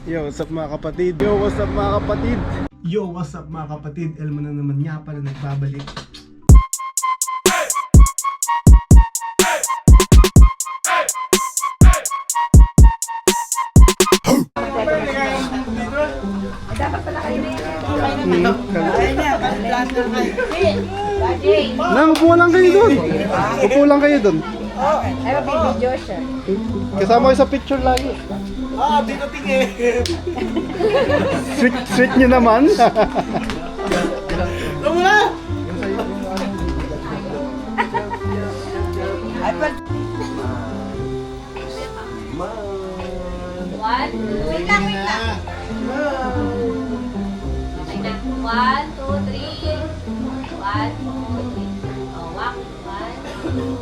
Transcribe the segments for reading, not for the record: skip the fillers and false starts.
Yo, what's up mga kapatid? Yo, what's up mga kapatid? Yo, what's up mga kapatid? Elmo na naman nga pala nagbabalik. Dapat pala kayo na yan. Nang, upo lang kayo doon. Upo lang kayo doon. Ay, mabibidyo siya. Kasama kayo sa picture lagi. Dito tingin. Sweet nyo naman. Tumula! One, two, wait lang. Okay na. 1, 2, 3. 1, 2, 3. Oh, walk. 1, 2,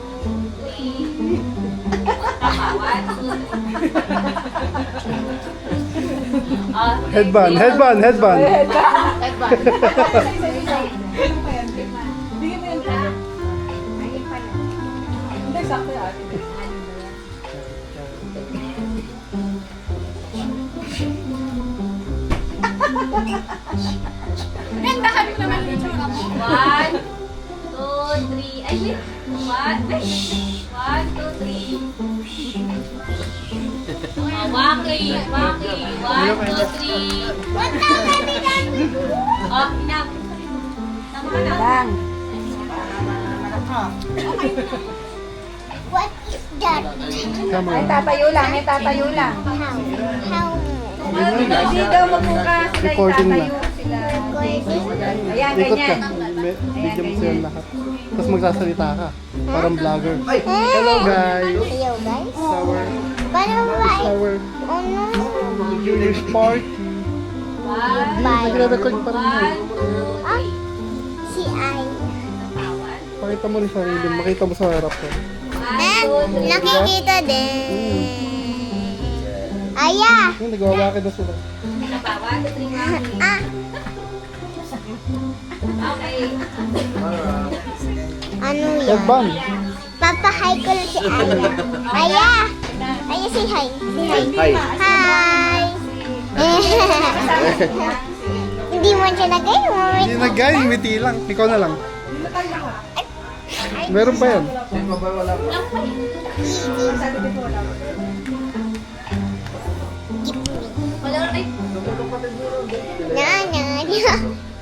3. Tama, 1, 2, 3. Oh, Headband, headband, headband. Bigyan mo yan ka. Hindi, sakto yan. Gandahan mo naman yung tsura mo. 1, 2, 3. Ay, wait. 1, 2, 3. Oh, waki, waki. 1, 2, 3. Oh, enough. Tama ka na. Lang. What is that? Come Ay, on. tatayo lang. May tatayo lang. How? Hindi daw magbuka sila Recording itatayo sila. Ayan, Ikot ka. ganyan. Bigyan mo sila lahat. Tapos magsasalita ka. Parang vlogger. Hello guys. Hello guys. Our, Paano ba? our Oh no. New Year's party. 1, Bye. Nagre-record pa rin yun. 2, Ah, si Ay. Pakita mo rin sarili. Makita mo sa harap ko. Nakikita din. Aya. Yung nagwawakid na sila. 1, 2, 3, waki. Ah, Okay. ano yan? Headband. Papahay ko lang si Aya. Aya. Aya, say hi. Say hi. Hi. Hindi mo siya nagay. Hindi nag-guy. Ngiti lang. Ikaw na lang. Meron pa yan. Wala ay. Na.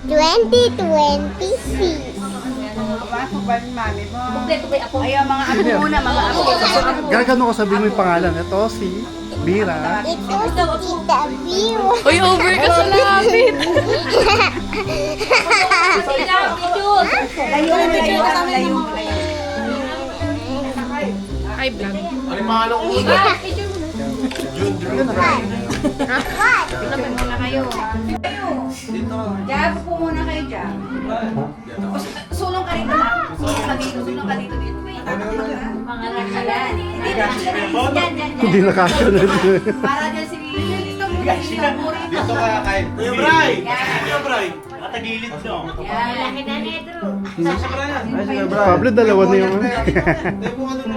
2026. Kompleto ba ako? Ayaw, mga apo muna, mga apo. Gagano ko sabihin mo yung pangalan. Ito si Bira. Ito si Tita View. Uy, over ka sa lapit. Sila, videos. Layo, layo, layo. Hi, vlog. Ano yung pangalan ko una? Ah, picture mo na. Tingnan muna kayo. Diyan, po muna kayo dyan. Sulong ka rito. Sulong ka dito, sulong ka dito. Mga nakalan. Hindi na siya. Yan, yan, Hindi yan. nakasya na dito. Para dyan si Lito mo rito. Dito ka kay Kuya Bray! Kuya Bray! Nakatagilid nyo. Laki na netro. Pablo, dalawa na yung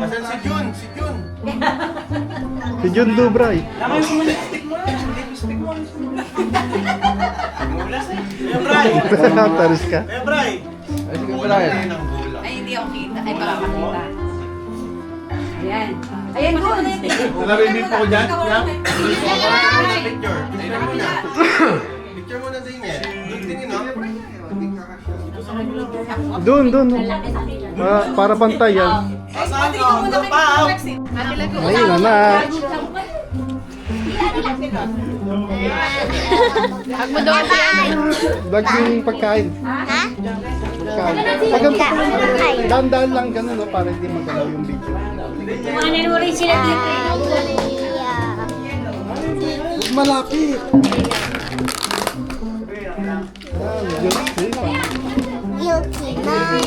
Asan si Jun? Si Jun! si John Dubray. Lamay mo yung lipstick mo. Lipstick mo. Mulas eh. Kuya Bray! Taris ka. Kuya Bray! Ay, si Kuya Bray. Ay, hindi ako kita. Ay, baka makita. Ayan. Ayan, doon. Narinig po ko dyan. Picture. Tingnan mo na. Picture mo na din yan. Doon tingin no? Doon. Para pantay yan. Saan ka? Doon pa! Ayun na. Vlog yung pagkain. Ha? Pagkain. Pag dahan-dahan lang ganun, no, para hindi magalaw yung video. Malapit. Guilty man.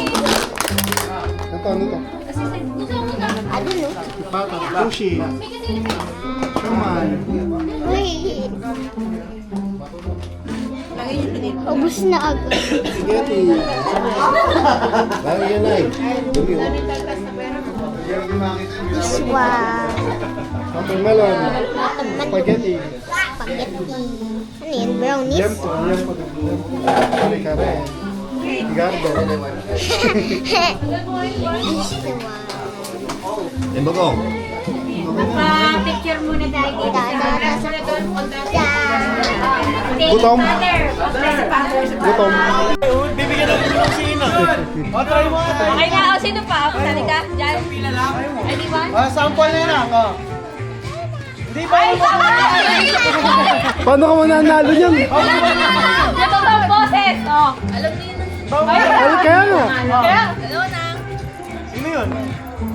Ano to? Ano no? Pata, sushi. Shumai. Uy. Ubus na agad. Spaghetti. Lagi yan ay. Dumi oh. Iswa. Watermelon. Spaghetti. spaghetti. Ano yun? Brownies? Gardo. Embogong. Pa-picture muna tayo dito. Gutom. Gutom. Okay na, o sino pa? Sali ka? Diyan? Anyone? Sample na lang. Paano ka mananalo niyan? Ito ba ang boses? Oh. Alam niyo yun. Ay, kaya nga. Hello na. Sino yun?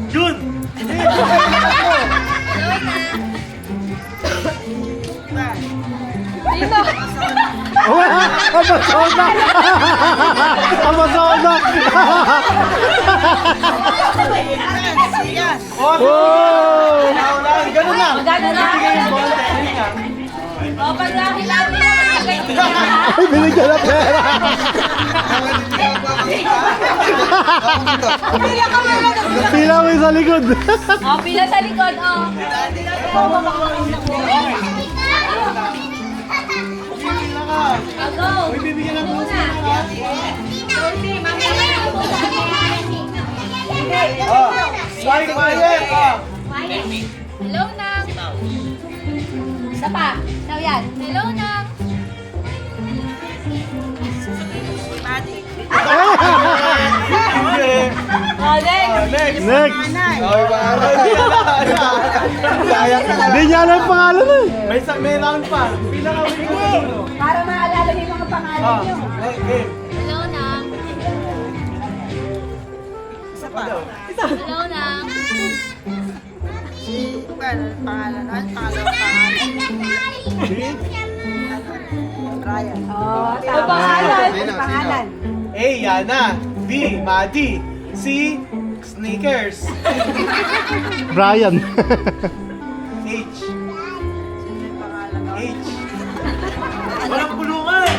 Jun! Sino? Amazona! Amazona! Oh! Ganun lang. Magano na? O, pag nakilala na, Ay, binigyan na pera! Pila mo yung sa likod. O, pila sa likod, o. Go! Bibigyan ng Una. Swipe quiet. Hello, Nang. Isa pa. Ikaw yan. Hello, Nang. O, next. Next. Next! Okay ba? Hindi niya alam ang pangalan eh. May round pa. Pila ka ulit. Para maalala niyo yung mga pangalan niyo. Game. Hello, Nang. Hello, Nang. Oh, tama. Pangalan. Pangalan. A. Yana. B. Madi. C. Sneakers. Brian. H. H. Walang pulungan.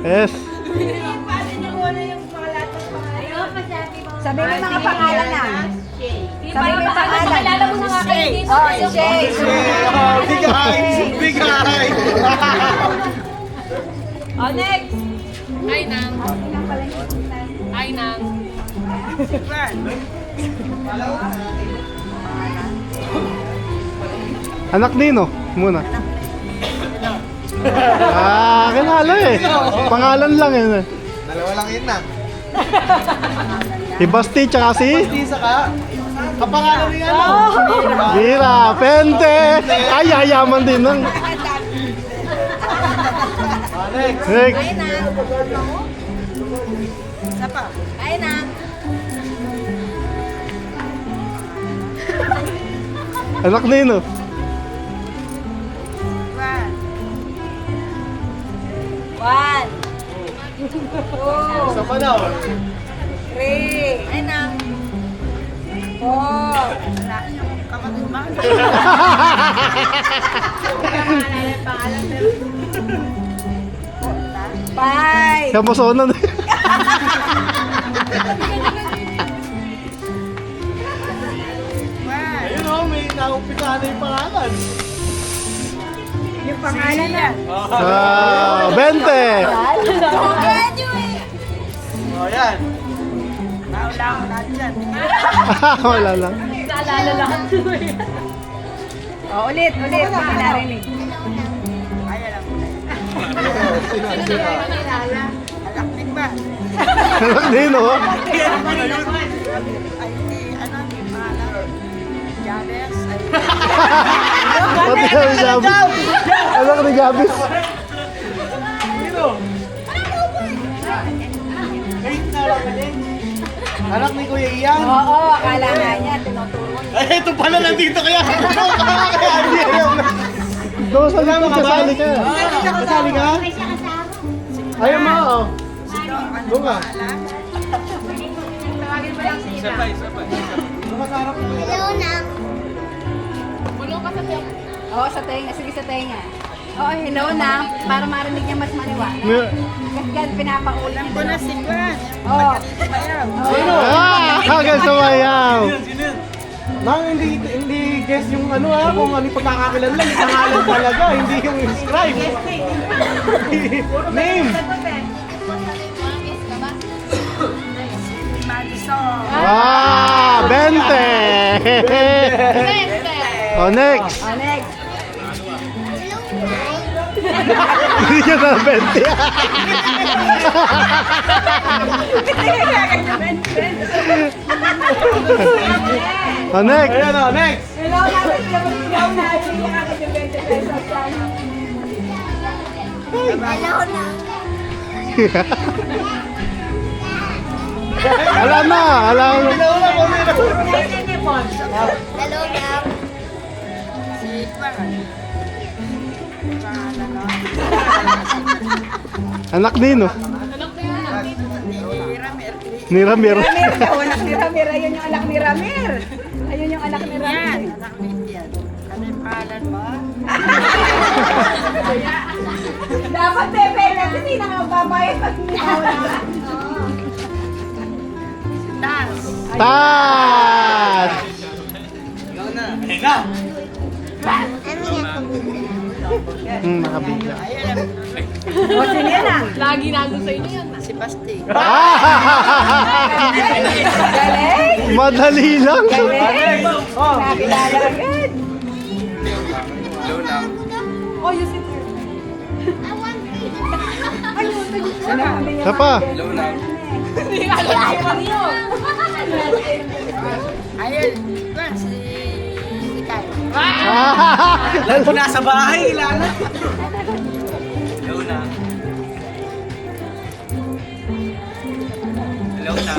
S. Sabi mo yung mga pangalan na. Sabi mo yung pangalan. Nakilala mo na nga kayo dito. Oh, si Shay. Bigay. Bigay. O, next. Ay, Nang. Ay, Nang. Anak Nino. Muna. Kilala eh. Pangalan lang eh. Dalawa lang yun na. Si Basti tsaka si Isa ka. Kapangalan niya ano? Bira, Pente. Ay, yayaman din nun. Next. Next. Ay, Nang. Anak Nino. One. Isa pa daw. Three. Ay, Nang. Four. Five. Siya Amazona na. Ayun o, may naumpisa na yung pangalan. Yung pangalan na. 20. O yan. Wala lang. Naalala lang. Oh, ulit. Hindi narinig. Anak Nino. Pati na ni Gabis. Anak ni Gabis. Sino? Wait na lang din. Anak ni Kuya Ian. Oo, akala nga niya. Tinuturo niya. Ay, ito pala nandito kaya. Kaya hindi alam na. Doon sa likod, kasali ka. Kasali ka? Ayaw mo, oh. Doon ka. Makasarap mo yun. Hello, Nang. Oo, sa tenga. Sige, sa tenga. Oo, hello na. Para marinig niya mas maliwanag. Kasi yan, pinapaulam ko na si Gwen. Oo. Sino? Hanggang sumayaw. Sino yun? Nang hindi i-guess yung ano kung ano yung pagkakakilan lang, yung pangalan talaga, hindi yung scribe. Name! Ah, 20! Oh, next! Oh, next. Hindi niya na 20. Oh, next! Ayan o, next! Ilaw natin, ilaw natin yung agad yung 20 pesos. Ala na! Ala na! Hello, ma'am. Anak nino? Ni Ramir. Ramir daw, anak ni Ramir. Ayun yung anak ni Ramir. Ayun yung anak ni Ramir. Ano yung pangalan mo? Dapat Pepe, kasi hindi na nga babayad pag nawala. Tas. Tas! Nakabigla. O, sige na. Lagi nandun sa inyo yan. Si Basti. Galing. Madali lang. Galing. Nakilala agad. Oh, you sit here. Ayun, Isa pa. Hindi ka alam yun. Ayun. Si Kai. Lalo ko nasa bahay, Lala. Hello na. Hello na.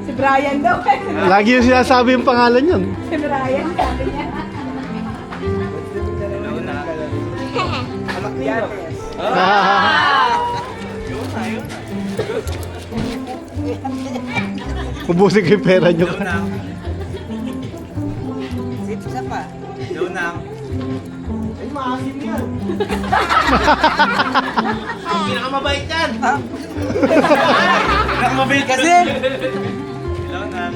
si Brian daw. Lagi yung sinasabi yung pangalan yun. Si Brian, sabi niya. Hello na. Ubusin ko yung pera nyo. Hello na. Isa pa. Hello na. Ay, maasim yan. Pinakamabait yan. Pinakamabait kasi. Hello na.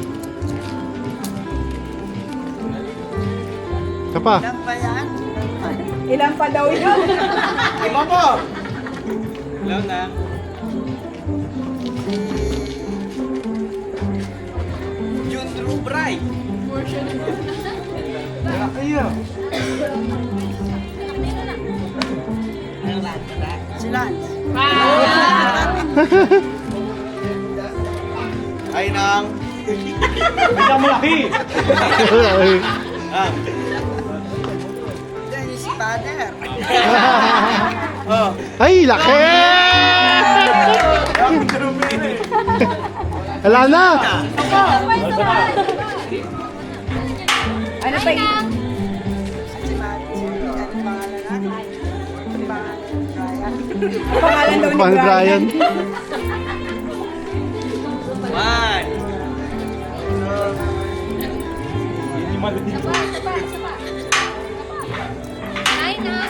Isa pa. Ilan pa yan? Ilan pa daw yun? Iba po. Hello na. Jun Drew Bray. Ayo. Si Lance. Ay nang. Bigyan mo laki. Ah. Yan yung si Father. Oh. Ay, laki! Wala na! Ano pa yun? Si Mati. Ano pangalan natin? Ano pangalan? Brian. Pangalan daw ni Pan Brian. Brian. One. Ay na.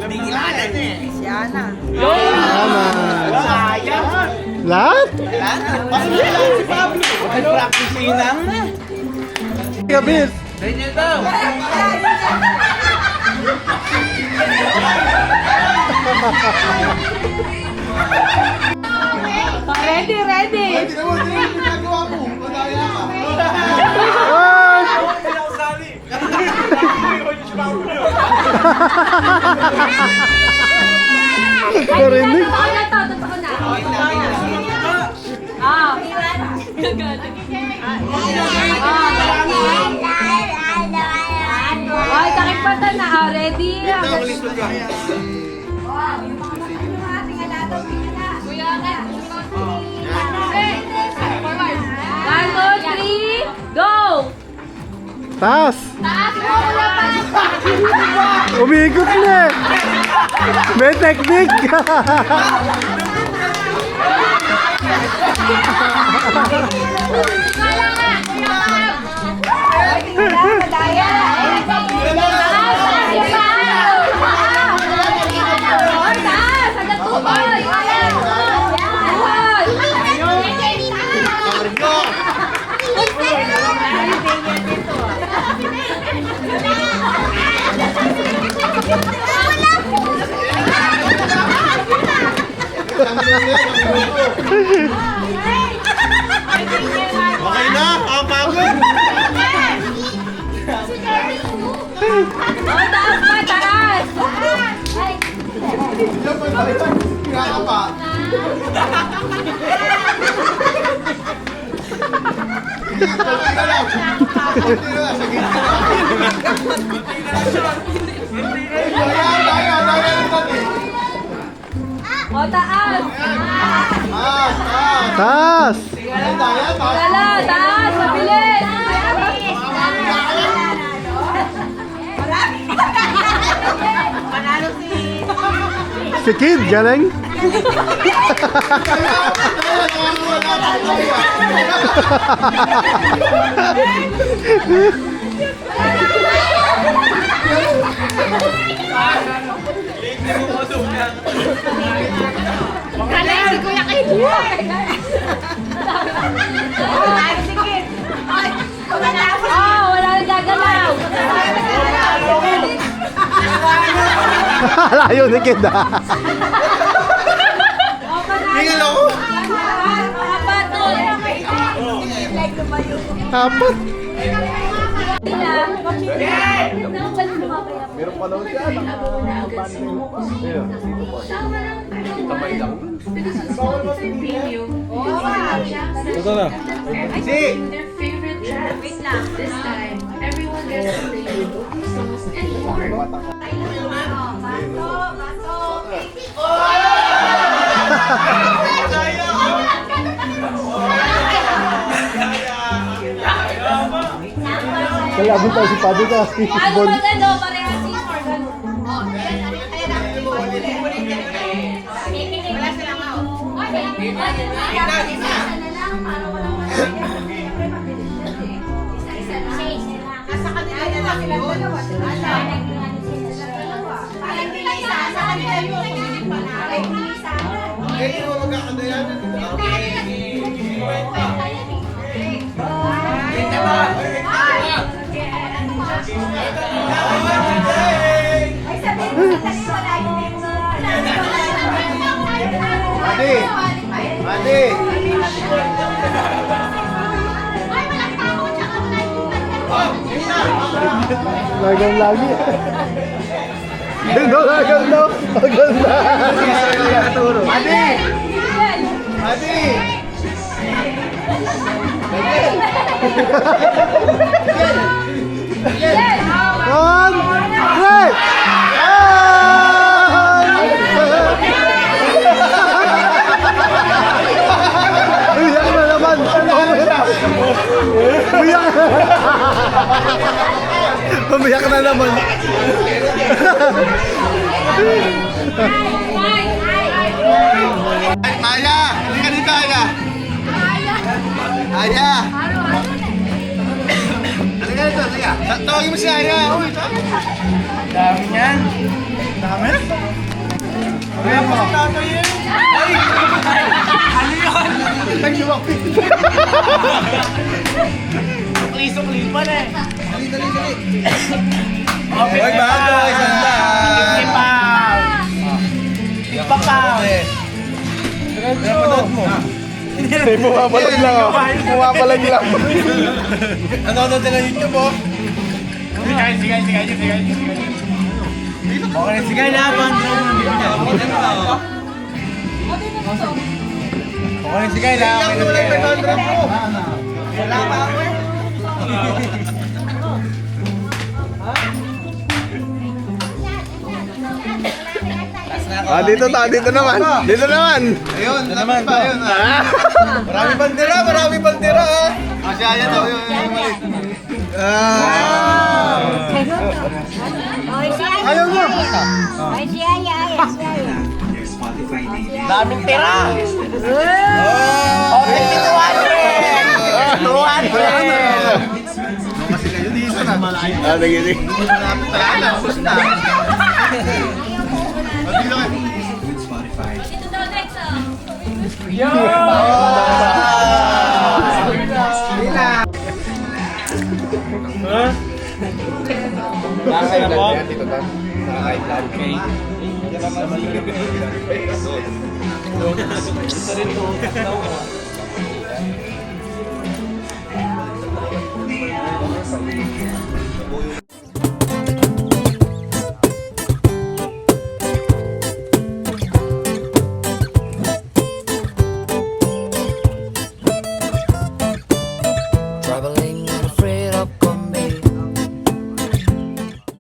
Tingilan eh. Si Ana. Tama. Sayang. Lahat? Paano nila si Pablo? Nag-practice inang. Gabis. Ganyan daw. Ready, ready. Narinig. Totoo na to, totoo na. Ah. Ay, takip pa ta na. Ah, ready? Kuya, forward. 1, 2, 3, go! Taas. Taas mo, kuya pa. Umiikot na. May technique. Kala nga, kuya pa. Madaya. Taas, kuya pa. Taas, hanggang tukoy. Tukoy. Okay na, kapagod. Oh, taas pa, taas! Ay, Yan po yung balikan. Kaya pa. Kunti na lang. Kunti na lang. Sige. oh, taas! Taas! Lala, taas! Mabilis! Panalo si... Si Kid, galing! Kalay si Kuya Kid! Oh, wala nang gagalaw! Layo ni Kid ah. Tingnan ako. Apat doon! Apat! Meron pa daw siya. Ito na. Si! Their favorite tracks. This time, everyone gets to play songs and more. Kalabot tayo si Padre ka. Si Ano Bon. ba gano? Parehas si Morgan. Nasa kanila na lang sila dalawa. Parang bilisa. Sa kanila yun. Parang bilisa. Hindi mo magkakadayan. Ay, sabihin mo sa talim wala yun. Ate! Ate! Lagang lagi. Ganda, ganda. Ganda. Ate! Ate! One, three. Uyak na naman. Uyak. Umiyak na naman. Aya! Hindi ka dito, Aya! Aya! Halika dito, halika. Tawagin mo si Aya. Uy, dami niyan. Dami? Kaya po. Ay! Ano yun? Nag-iwapit. Sukli-sukli pa na eh. Dali, dali, dali. Hoy, bago, isang daan. Ipapaw. Napanood mo. Bumabalag lang ako. Bumabalag lang. Nanonood na ng YouTube po. Sigay. Okay, sigay na. Okay, sigay na. Wala pa ako eh. Dito naman. Dito naman. Ayun, naman pa. Ayun, Marami bandera. Kasi ayan daw yun. Ayaw mo. Daming tira. Okay, 200. Kasi kayo dito na. Nagiging. Malapit talaga. Ubus na. Dito kayo. Dito daw next ah. Nakakailan yan dito, Dan? Okay. Isa rin to.